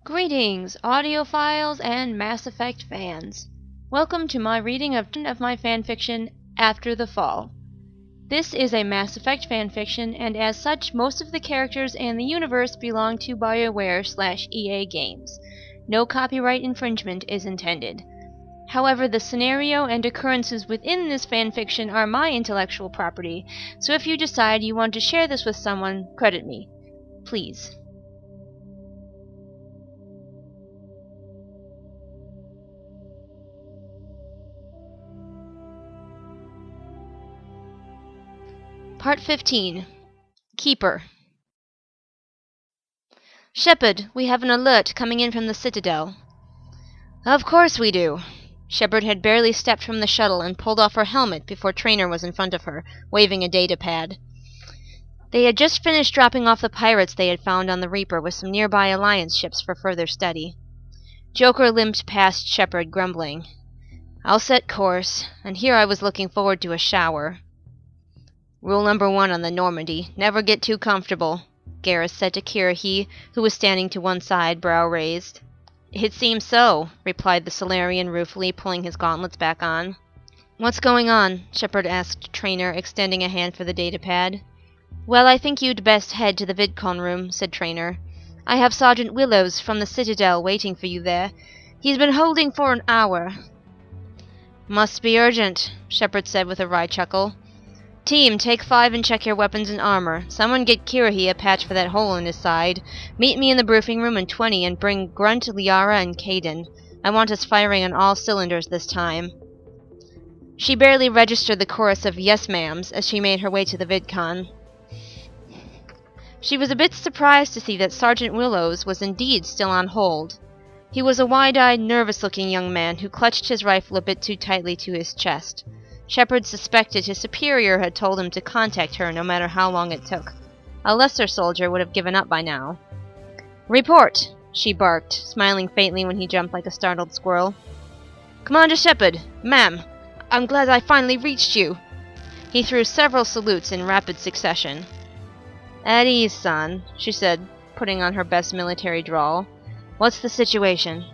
Greetings, audiophiles and Mass Effect fans. Welcome to my reading of my fanfiction, After the Fall. This is a Mass Effect fanfiction, and as such, most of the characters and the universe belong to BioWare/EA Games. No copyright infringement is intended. However, the scenario and occurrences within this fanfiction are my intellectual property, so if you decide you want to share this with someone, credit me. Please. Part 15. Keeper. Shepard, we have an alert coming in from the Citadel. Of course we do. Shepard had barely stepped from the shuttle and pulled off her helmet before Traynor was in front of her, waving a data pad. They had just finished dropping off the pirates they had found on the Reaper with some nearby Alliance ships for further study. Joker limped past Shepard, grumbling. I'll set course, and here I was looking forward to a shower. Rule number 1 on the Normandy, never get too comfortable, Garrus said to Kirrahe, who was standing to one side, brow raised. It seems so, replied the Solarian ruefully, pulling his gauntlets back on. What's going on? Shepard asked Traynor, extending a hand for the datapad. Well, I think you'd best head to the VidCon room, said Traynor. I have Sergeant Willows from the Citadel waiting for you there. He's been holding for an hour. Must be urgent, Shepard said with a wry chuckle. Team, take 5 and check your weapons and armor. Someone get Kirrahe a patch for that hole in his side. Meet me in the briefing room in 20 and bring Grunt, Liara, and Kaidan. I want us firing on all cylinders this time. She barely registered the chorus of yes ma'ams as she made her way to the VidCon. She was a bit surprised to see that Sergeant Willows was indeed still on hold. He was a wide-eyed, nervous-looking young man who clutched his rifle a bit too tightly to his chest. Shepard suspected his superior had told him to contact her no matter how long it took. A lesser soldier would have given up by now. Report, she barked, smiling faintly when he jumped like a startled squirrel. Commander Shepard, ma'am, I'm glad I finally reached you. He threw several salutes in rapid succession. At ease, son, she said, putting on her best military drawl. What's the situation?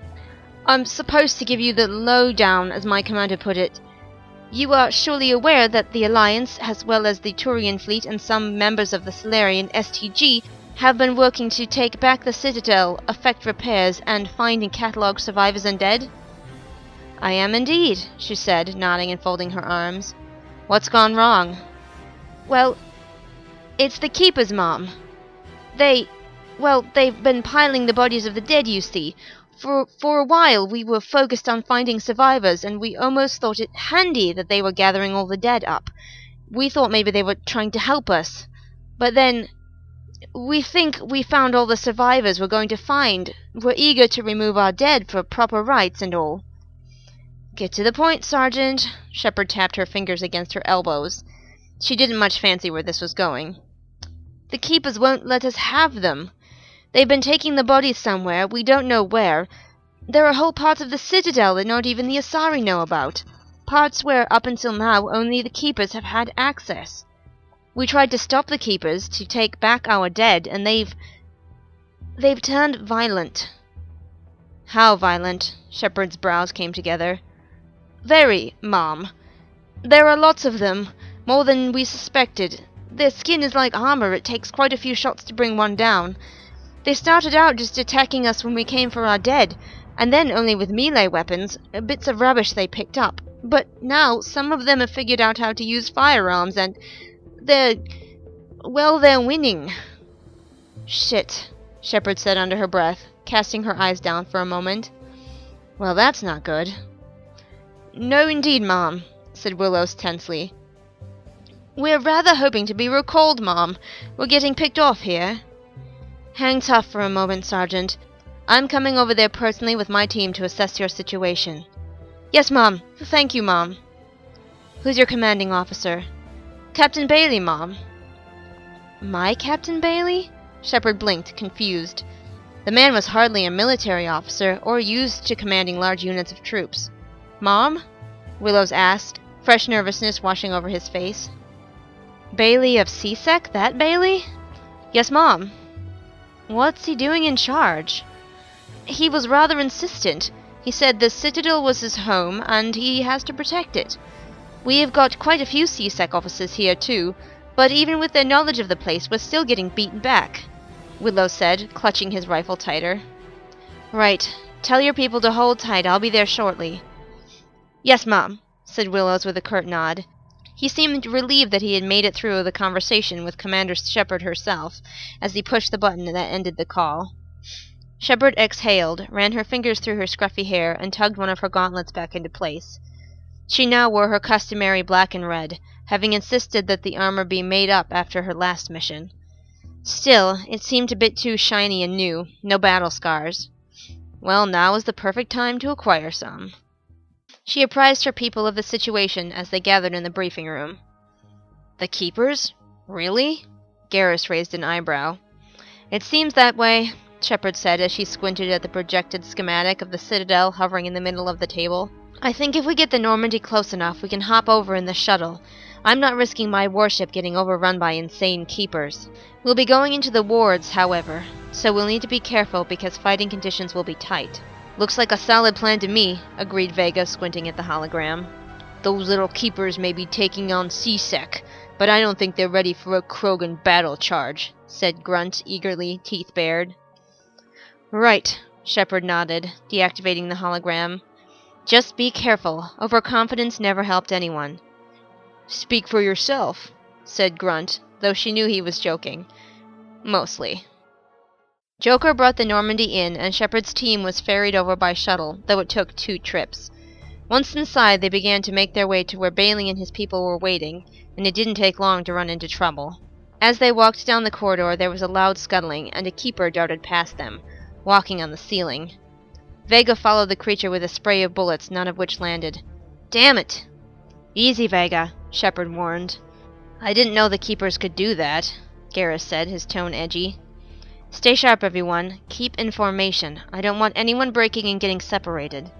I'm supposed to give you the lowdown, as my commander put it. You are surely aware that the Alliance, as well as the Turian fleet and some members of the Solarian STG, have been working to take back the Citadel, effect repairs, and find and catalogue survivors and dead? I am indeed, she said, nodding and folding her arms. What's gone wrong? Well, it's the Keepers, Mom. They've been piling the bodies of the dead, you see. For a while we were focused on finding survivors, and we almost thought it handy that they were gathering all the dead up. We thought maybe they were trying to help us. But then, we think we found all the survivors we're going to find. We're eager to remove our dead for proper rites and all. Get to the point, Sergeant. Shepard tapped her fingers against her elbows. She didn't much fancy where this was going. The Keepers won't let us have them. They've been taking the bodies somewhere, we don't know where. There are whole parts of the Citadel that not even the Asari know about. Parts where, up until now, only the Keepers have had access. We tried to stop the Keepers, to take back our dead, and they've turned violent. How violent? Shepard's brows came together. Very, Mom. There are lots of them, more than we suspected. Their skin is like armor, it takes quite a few shots to bring one down. They started out just attacking us when we came for our dead, and then only with melee weapons, bits of rubbish they picked up. But now, some of them have figured out how to use firearms, and they're winning. Shit, Shepard said under her breath, casting her eyes down for a moment. Well, that's not good. No indeed, Mom, said Willows tensely. We're rather hoping to be recalled, Mom. We're getting picked off here. Hang tough for a moment, Sergeant. I'm coming over there personally with my team to assess your situation. Yes, Mom. Thank you, Mom. Who's your commanding officer? Captain Bailey, Mom. My Captain Bailey? Shepard blinked, confused. The man was hardly a military officer or used to commanding large units of troops. Mom? Willows asked, fresh nervousness washing over his face. Bailey of C-Sec? That Bailey? Yes, Mom. What's he doing in charge? He was rather insistent. He said the Citadel was his home, and he has to protect it. We have got quite a few C-Sec officers here, too, but even with their knowledge of the place, we're still getting beaten back, Willow said, clutching his rifle tighter. Right. Tell your people to hold tight. I'll be there shortly. Yes, Mom, said Willows with a curt nod. He seemed relieved that he had made it through the conversation with Commander Shepard herself, as he pushed the button that ended the call. Shepard exhaled, ran her fingers through her scruffy hair, and tugged one of her gauntlets back into place. She now wore her customary black and red, having insisted that the armor be made up after her last mission. Still, it seemed a bit too shiny and new, no battle scars. Well, now was the perfect time to acquire some. She apprised her people of the situation as they gathered in the briefing room. The Keepers? Really? Garrus raised an eyebrow. It seems that way, Shepard said as she squinted at the projected schematic of the Citadel hovering in the middle of the table. I think if we get the Normandy close enough, we can hop over in the shuttle. I'm not risking my warship getting overrun by insane Keepers. We'll be going into the wards, however, so we'll need to be careful because fighting conditions will be tight. Looks like a solid plan to me, agreed Vega, squinting at the hologram. Those little Keepers may be taking on C-Sec, but I don't think they're ready for a Krogan battle charge, said Grunt eagerly, teeth bared. Right, Shepard nodded, deactivating the hologram. Just be careful. Overconfidence never helped anyone. Speak for yourself, said Grunt, though she knew he was joking. Mostly. Joker brought the Normandy in, and Shepard's team was ferried over by shuttle, though it took 2 trips. Once inside, they began to make their way to where Bailey and his people were waiting, and it didn't take long to run into trouble. As they walked down the corridor, there was a loud scuttling, and a Keeper darted past them, walking on the ceiling. Vega followed the creature with a spray of bullets, none of which landed. Damn it! Easy, Vega, Shepard warned. I didn't know the Keepers could do that, Garrus said, his tone edgy. Stay sharp, everyone. Keep in formation. I don't want anyone breaking and getting separated,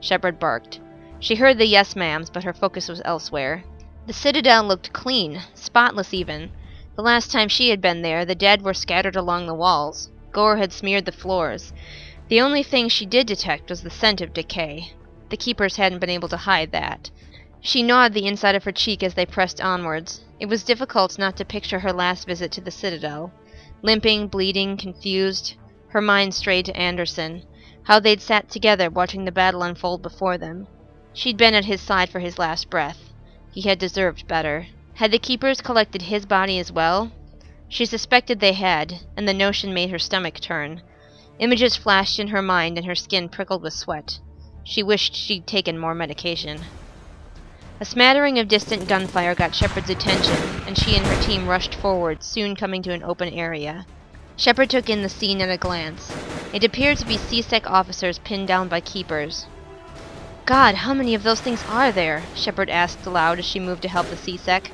Shepard barked. She heard the yes ma'ams, but her focus was elsewhere. The Citadel looked clean, spotless even. The last time she had been there, the dead were scattered along the walls. Gore had smeared the floors. The only thing she did detect was the scent of decay. The Keepers hadn't been able to hide that. She gnawed the inside of her cheek as they pressed onwards. It was difficult not to picture her last visit to the Citadel. Limping, bleeding, confused, her mind strayed to Anderson, how they'd sat together watching the battle unfold before them. She'd been at his side for his last breath. He had deserved better. Had the Keepers collected his body as well? She suspected they had, and the notion made her stomach turn. Images flashed in her mind, and her skin prickled with sweat. She wished she'd taken more medication. A smattering of distant gunfire got Shepard's attention, and she and her team rushed forward, soon coming to an open area. Shepard took in the scene at a glance. It appeared to be C-Sec officers pinned down by Keepers. God, how many of those things are there? Shepard asked aloud as she moved to help the C-Sec.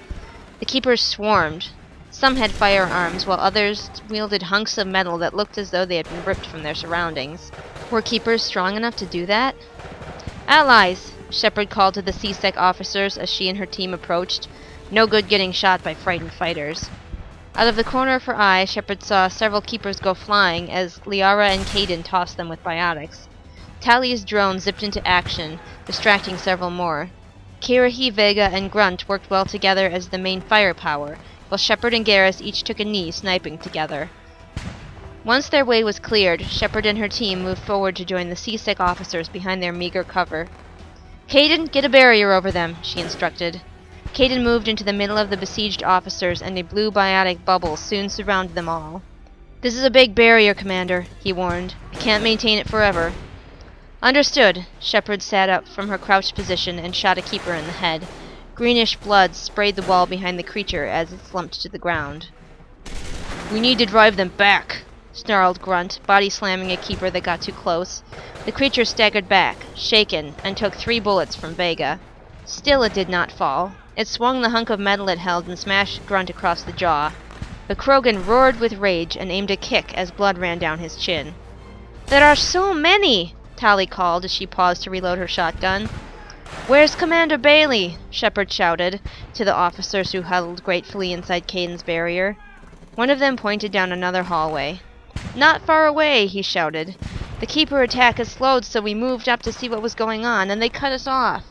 The Keepers swarmed. Some had firearms, while others wielded hunks of metal that looked as though they had been ripped from their surroundings. Were Keepers strong enough to do that? Allies! Shepard called to the C-Sec officers as she and her team approached. No good getting shot by frightened fighters. Out of the corner of her eye, Shepard saw several Keepers go flying as Liara and Kaidan tossed them with biotics. Talia's drone zipped into action, distracting several more. Kirahi, Vega, and Grunt worked well together as the main firepower, while Shepard and Garrus each took a knee, sniping together. Once their way was cleared, Shepard and her team moved forward to join the C-Sec officers behind their meager cover. Kaidan, get a barrier over them, she instructed. Kaidan moved into the middle of the besieged officers, and a blue biotic bubble soon surrounded them all. This is a big barrier, Commander, he warned. I can't maintain it forever. Understood. Shepard sat up from her crouched position and shot a Keeper in the head. Greenish blood sprayed the wall behind the creature as it slumped to the ground. We need to drive them back, snarled Grunt, body slamming a Keeper that got too close. The creature staggered back, shaken, and took 3 bullets from Vega. Still it did not fall. It swung the hunk of metal it held and smashed Grunt across the jaw. The Krogan roared with rage and aimed a kick as blood ran down his chin. There are so many! Tali called as she paused to reload her shotgun. Where's Commander Bailey? Shepard shouted to the officers who huddled gratefully inside Kaidan's barrier. One of them pointed down another hallway. Not far away, he shouted. The Keeper attack has slowed, so we moved up to see what was going on, and they cut us off.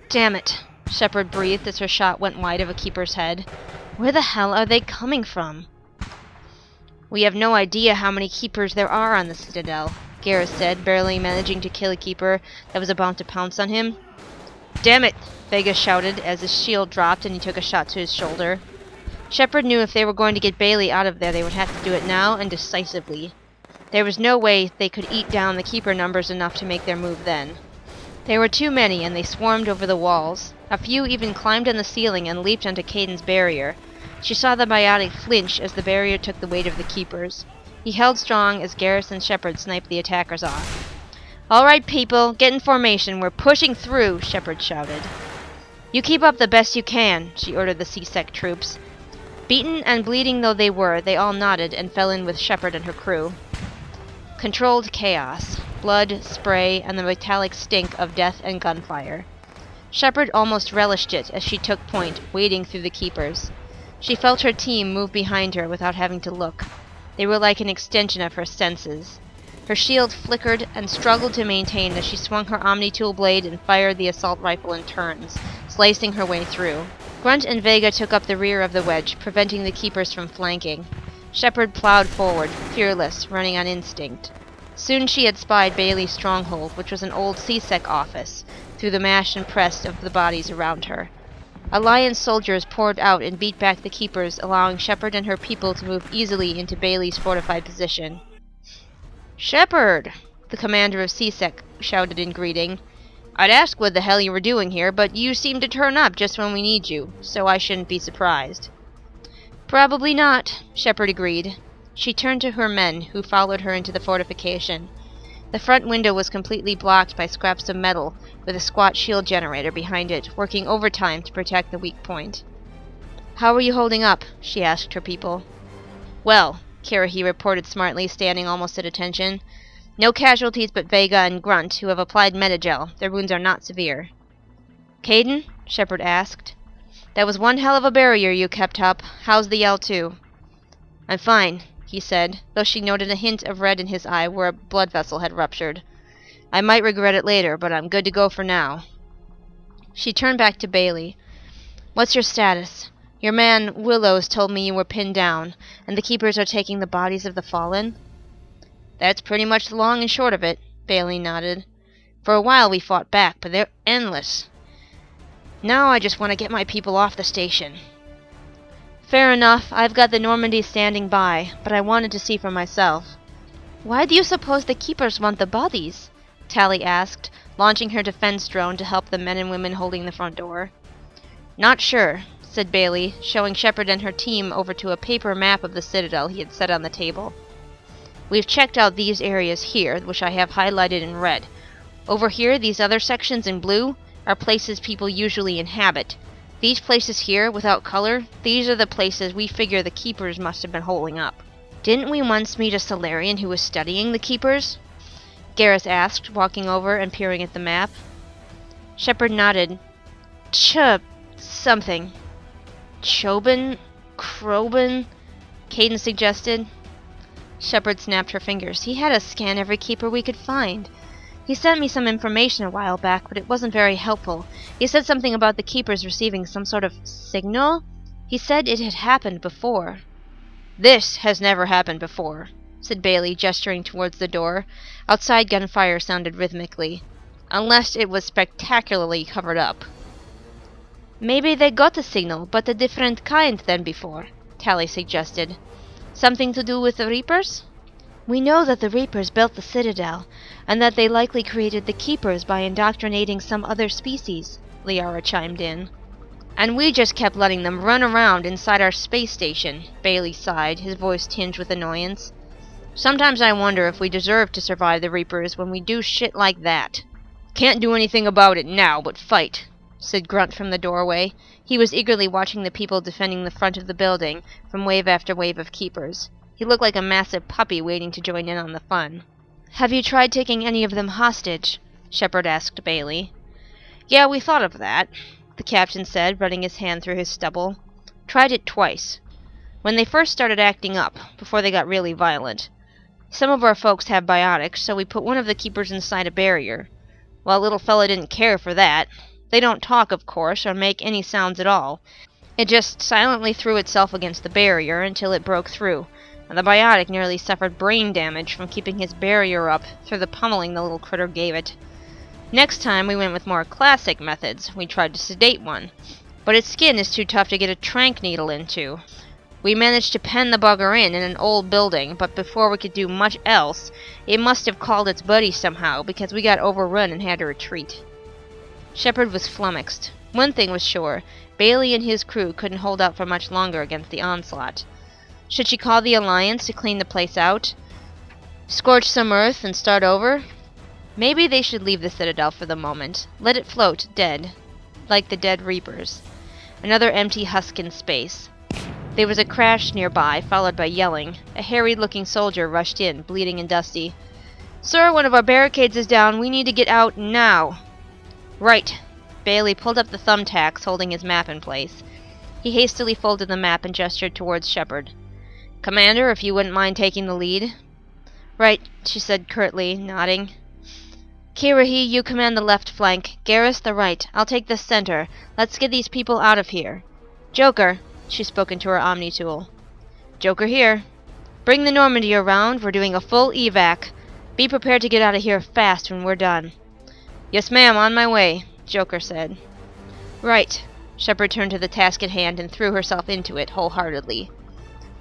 Damn it, Shepard breathed as her shot went wide of a Keeper's head. Where the hell are they coming from? We have no idea how many Keepers there are on the Citadel, Garrus said, barely managing to kill a Keeper that was about to pounce on him. Damn it, Vega shouted as his shield dropped and he took a shot to his shoulder. Shepard knew if they were going to get Bailey out of there, they would have to do it now and decisively. There was no way they could eat down the Keeper numbers enough to make their move then. There were too many, and they swarmed over the walls. A few even climbed on the ceiling and leaped onto Kaidan's barrier. She saw the biotic flinch as the barrier took the weight of the Keepers. He held strong as Garrus and Shepard sniped the attackers off. All right, people, get in formation. We're pushing through, Shepard shouted. You keep up the best you can, she ordered the C-Sec troops. Beaten and bleeding though they were, they all nodded and fell in with Shepard and her crew. Controlled chaos, blood, spray, and the metallic stink of death and gunfire. Shepard almost relished it as she took point, wading through the Keepers. She felt her team move behind her without having to look. They were like an extension of her senses. Her shield flickered and struggled to maintain as she swung her Omni-Tool blade and fired the assault rifle in turns, slicing her way through. Grunt and Vega took up the rear of the wedge, preventing the Keepers from flanking. Shepard plowed forward, fearless, running on instinct. Soon she had spied Bailey's stronghold, which was an old C-Sec office, through the mash and press of the bodies around her. Alliance soldiers poured out and beat back the Keepers, allowing Shepard and her people to move easily into Bailey's fortified position. Shepard! The commander of C-Sec shouted in greeting. I'd ask what the hell you were doing here, but you seem to turn up just when we need you, so I shouldn't be surprised. Probably not, Shepard agreed. She turned to her men, who followed her into the fortification. The front window was completely blocked by scraps of metal, with a squat shield generator behind it, working overtime to protect the weak point. How are you holding up? She asked her people. Well, Karahi reported smartly, standing almost at attention. No casualties but Vega and Grunt, who have applied Metagel. Their wounds are not severe. Kaidan? Shepard asked. That was one hell of a barrier you kept up. How's the L2? I'm fine, he said, though she noted a hint of red in his eye where a blood vessel had ruptured. I might regret it later, but I'm good to go for now. She turned back to Bailey. What's your status? Your man, Willows, told me you were pinned down, and the Keepers are taking the bodies of the fallen? That's pretty much the long and short of it, Bailey nodded. For a while we fought back, but they're endless. Now I just want to get my people off the station. Fair enough, I've got the Normandy standing by, but I wanted to see for myself. Why do you suppose the Keepers want the bodies? Tally asked, launching her defense drone to help the men and women holding the front door. Not sure, said Bailey, showing Shepard and her team over to a paper map of the Citadel he had set on the table. We've checked out these areas here, which I have highlighted in red. Over here, these other sections in blue, are places people usually inhabit. These places here, without color, these are the places we figure the Keepers must have been holding up. Didn't we once meet a Solarian who was studying the Keepers? Garrus asked, walking over and peering at the map. Shepard nodded. Something. Chobin? Krobin? Kaidan suggested. Shepard snapped her fingers. He had us scan every Keeper we could find. He sent me some information a while back, but it wasn't very helpful. He said something about the Keepers receiving some sort of signal? He said it had happened before. This has never happened before, said Bailey, gesturing towards the door. Outside gunfire sounded rhythmically. Unless it was spectacularly covered up. Maybe they got a signal, but a different kind than before, Tally suggested. Something to do with the Reapers? We know that the Reapers built the Citadel, and that they likely created the Keepers by indoctrinating some other species, Liara chimed in. And we just kept letting them run around inside our space station, Bailey sighed, his voice tinged with annoyance. Sometimes I wonder if we deserve to survive the Reapers when we do shit like that. Can't do anything about it now but fight, said Grunt from the doorway. He was eagerly watching the people defending the front of the building from wave after wave of Keepers. He looked like a massive puppy waiting to join in on the fun. Have you tried taking any of them hostage? Shepard asked Bailey. Yeah, we thought of that, the captain said, running his hand through his stubble. Tried it twice. When they first started acting up, before they got really violent. Some of our folks have biotics, so we put one of the keepers inside a barrier. Well, little fella didn't care for that. They don't talk, of course, or make any sounds at all. It just silently threw itself against the barrier until it broke through, and the biotic nearly suffered brain damage from keeping his barrier up through the pummeling the little critter gave it. Next time we went with more classic methods. We tried to sedate one, but its skin is too tough to get a tranq needle into. We managed to pen the bugger in an old building, but before we could do much else, it must have called its buddy somehow, because we got overrun and had to retreat. Shepard was flummoxed. One thing was sure, Bailey and his crew couldn't hold out for much longer against the onslaught. Should she call the Alliance to clean the place out? Scorch some earth and start over? Maybe they should leave the Citadel for the moment. Let it float, dead. Like the dead Reapers. Another empty husk in space. There was a crash nearby, followed by yelling. A harried-looking soldier rushed in, bleeding and dusty. "Sir, one of our barricades is down. We need to get out now." "Right." Bailey pulled up the thumbtacks, holding his map in place. He hastily folded the map and gestured towards Shepard. "Commander, if you wouldn't mind taking the lead." "Right," she said curtly, nodding. "Kirahi, you command the left flank. Garrus, the right. I'll take the center. Let's get these people out of here. Joker," she spoke into her Omni-tool. "Joker here. Bring the Normandy around. We're doing a full evac. Be prepared to get out of here fast when we're done." "Yes, ma'am, on my way," Joker said. "Right." Shepard turned to the task at hand and threw herself into it wholeheartedly.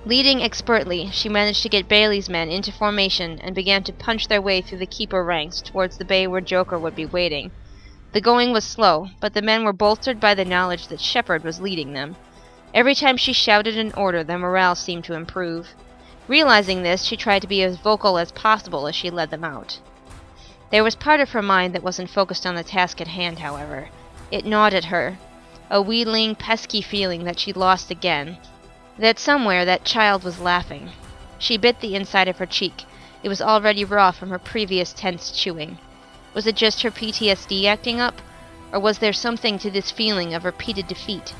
Leading expertly, she managed to get Bailey's men into formation and began to punch their way through the keeper ranks towards the bay where Joker would be waiting. The going was slow, but the men were bolstered by the knowledge that Shepard was leading them. Every time she shouted an order, their morale seemed to improve. Realizing this, she tried to be as vocal as possible as she led them out. There was part of her mind that wasn't focused on the task at hand, however. It gnawed at her, a wheedling, pesky feeling that she'd lost again, that somewhere that child was laughing. She bit the inside of her cheek. It was already raw from her previous tense chewing. Was it just her PTSD acting up, or was there something to this feeling of repeated defeat?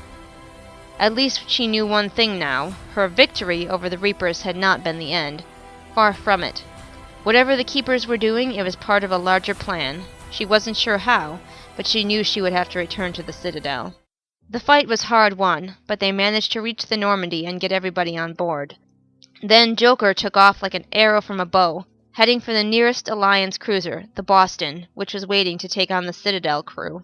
At least she knew one thing now. Her victory over the Reapers had not been the end. Far from it. Whatever the Keepers were doing, it was part of a larger plan. She wasn't sure how, but she knew she would have to return to the Citadel. The fight was hard won, but they managed to reach the Normandy and get everybody on board. Then Joker took off like an arrow from a bow, heading for the nearest Alliance cruiser, the Boston, which was waiting to take on the Citadel crew.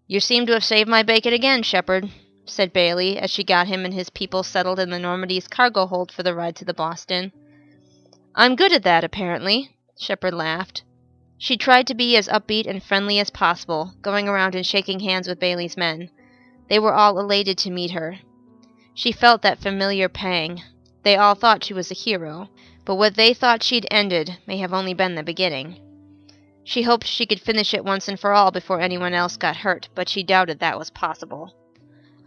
"You seem to have saved my bacon again, Shepard," said Bailey, as she got him and his people settled in the Normandy's cargo hold for the ride to the Boston. "I'm good at that, apparently," Shepard laughed. She tried to be as upbeat and friendly as possible, going around and shaking hands with Bailey's men. They were all elated to meet her. She felt that familiar pang. They all thought she was a hero, but what they thought she'd ended may have only been the beginning. She hoped she could finish it once and for all before anyone else got hurt, but she doubted that was possible.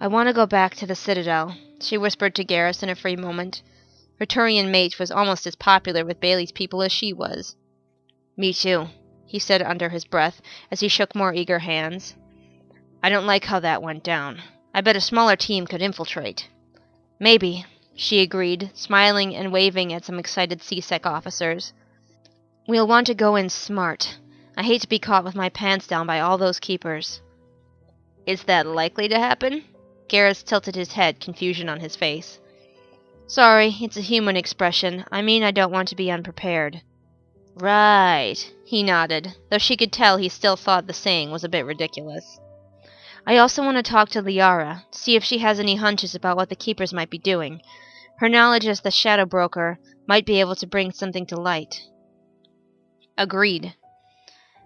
"I want to go back to the Citadel," she whispered to Garrus in a free moment. Her Turian mate was almost as popular with Bailey's people as she was. "Me too," he said under his breath, as he shook more eager hands. "I don't like how that went down. I bet a smaller team could infiltrate." "Maybe," she agreed, smiling and waving at some excited C-Sec officers. "We'll want to go in smart. I hate to be caught with my pants down by all those keepers." "Is that likely to happen?" Garrus tilted his head, confusion on his face. "Sorry, it's a human expression. I mean I don't want to be unprepared." "Right," he nodded, though she could tell he still thought the saying was a bit ridiculous. "I also want to talk to Liara, see if she has any hunches about what the Keepers might be doing. Her knowledge as the Shadow Broker might be able to bring something to light." Agreed.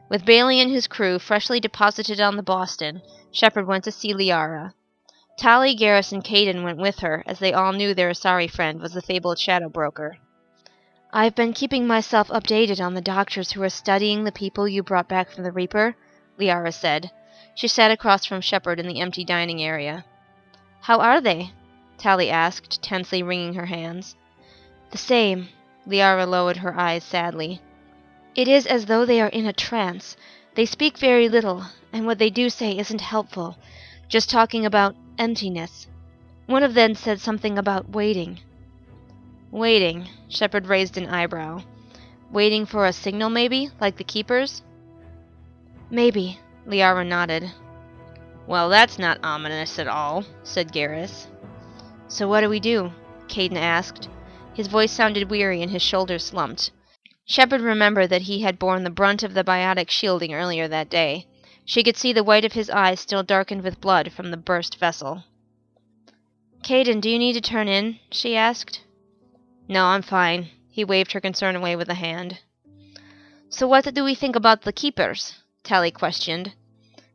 With Bailey and his crew freshly deposited on the Boston, Shepard went to see Liara. Tali, Garrus, and Caden went with her, as they all knew their Asari friend was the fabled Shadow Broker. "I've been keeping myself updated on the doctors who are studying the people you brought back from the Reaper," Liara said. She sat across from Shepard in the empty dining area. "How are they?" Tali asked, tensely wringing her hands. "The same." Liara lowered her eyes sadly. "It is as though they are in a trance. They speak very little, and what they do say isn't helpful. Just talking about emptiness. One of them said something about waiting." Waiting. Shepard raised an eyebrow. Waiting for a signal, maybe? Like the Keepers? Maybe, Liara nodded. Well, that's not ominous at all, said Garrus. So what do we do? Caden asked. His voice sounded weary and his shoulders slumped. Shepard remembered that he had borne the brunt of the biotic shielding earlier that day. She could see the white of his eyes still darkened with blood from the burst vessel. Caden, do you need to turn in? She asked. No, I'm fine. He waved her concern away with a hand. So what do we think about the Keepers? Tally questioned.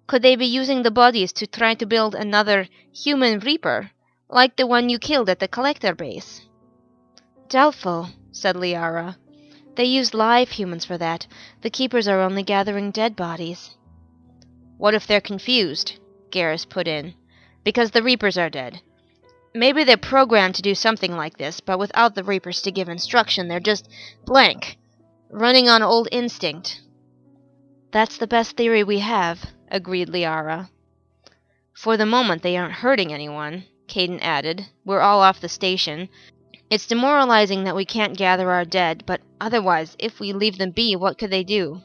Could they be using the bodies to try to build another human Reaper, like the one you killed at the Collector base? Doubtful, said Liara. They used live humans for that. The Keepers are only gathering dead bodies. What if they're confused? Garrus put in. Because the Reapers are dead. Maybe they're programmed to do something like this, but without the Reapers to give instruction, they're just blank, running on old instinct. That's the best theory we have, agreed Liara. For the moment, they aren't hurting anyone, Caden added. We're all off the station. It's demoralizing that we can't gather our dead, but otherwise, if we leave them be, what could they do?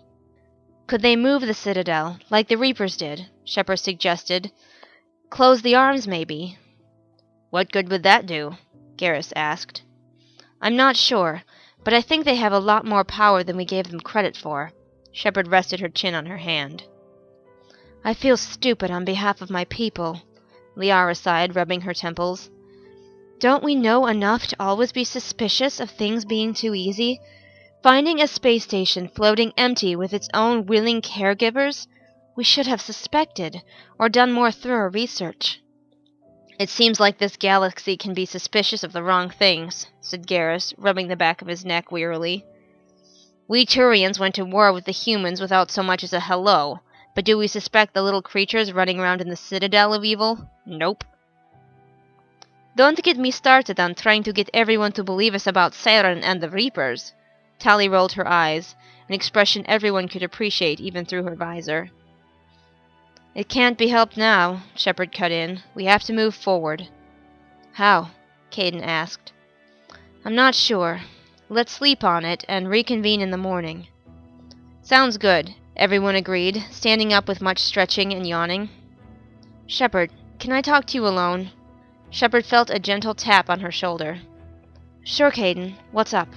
Could they move the Citadel, like the Reapers did? Shepard suggested. Close the arms, maybe. What good would that do? Garrus asked. I'm not sure, but I think they have a lot more power than we gave them credit for. Shepard rested her chin on her hand. I feel stupid on behalf of my people, Liara sighed, rubbing her temples. Don't we know enough to always be suspicious of things being too easy? Finding a space station floating empty with its own willing caregivers? We should have suspected, or done more thorough research. It seems like this galaxy can be suspicious of the wrong things, said Garrus, rubbing the back of his neck wearily. We Turians went to war with the humans without so much as a hello, but do we suspect the little creatures running around in the Citadel of evil? Nope. Don't get me started on trying to get everyone to believe us about Saren and the Reapers. Tally rolled her eyes, an expression everyone could appreciate even through her visor. It can't be helped now, Shepard cut in. We have to move forward. How? Caden asked. I'm not sure. Let's sleep on it and reconvene in the morning. Sounds good, everyone agreed, standing up with much stretching and yawning. Shepard, can I talk to you alone? Shepard felt a gentle tap on her shoulder. Sure, Caden. What's up?